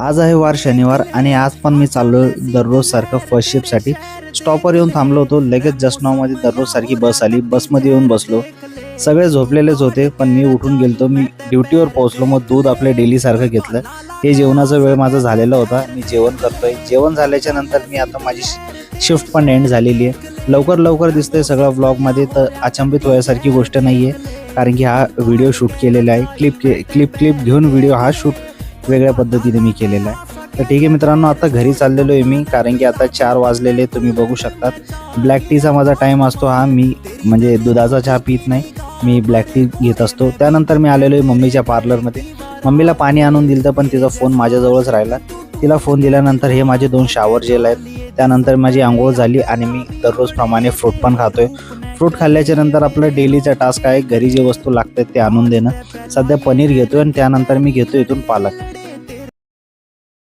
आज आहे वार शनिवार आणि आज पण मी चाललो दररोज सारखं फर्स्ट शिफ्टसाठी. स्टॉपवर येऊन थांबलो होतो. लगेच जस्ट नावमध्ये दररोज सारखी बस आली. बसमध्ये येऊन बसलो. सगळे झोपलेलेच होते पण मी उठून गेलतो. मी ड्युटीवर पोहोचलो. मग दूध आपल्या डेली सारखं घेतलं. हे जेवणाचा वेळ माझा झालेला होता. मी जेवण करतोय. जेवण झाल्याच्या नंतर मी आता माझी शिफ्ट पण एंड झालेली आहे. लवकर दिसतंय सगळं व्लॉगमध्ये. तर अचंबित होण्यासारखी गोष्ट नाही आहे, कारण की हा व्हिडिओ शूट केलेला आहे. क्लिप घेऊन व्हिडिओ हा शूट वेगळ्या पद्धतीने मी केलेला आहे. तर ठीक आहे मित्रांनो, आता घरी चाललेलो आहे मी, कारण की आता 4 वाजलेले तुम्ही बघू शकतात. ब्लॅक टीचा माझा टाईम असतो हा. मी म्हणजे दुधाचा चहा पित नाही, मी ब्लॅक टी घेत असतो. त्यानंतर मी आलेलो आहे मम्मीच्या पार्लरमध्ये. मम्मीला पाणी आणून दिलं तर पण तिचा फोन माझ्याजवळच राहिला. तिला फोन दिल्यानंतर हे माझे 2 शावर जेल आहेत. त्यानंतर माझी आंघोळ झाली आणि मी दररोजप्रमाणे फ्रूट पण खातोय. फ्रूट खाल्ल्याच्या नंतर आपलं डेलीचा टास्क आहे घरी जे वस्तू लागतात ते आणून देणं. सध्या पनीर घेतोय आणि त्यानंतर मी घेतो इथून पालक.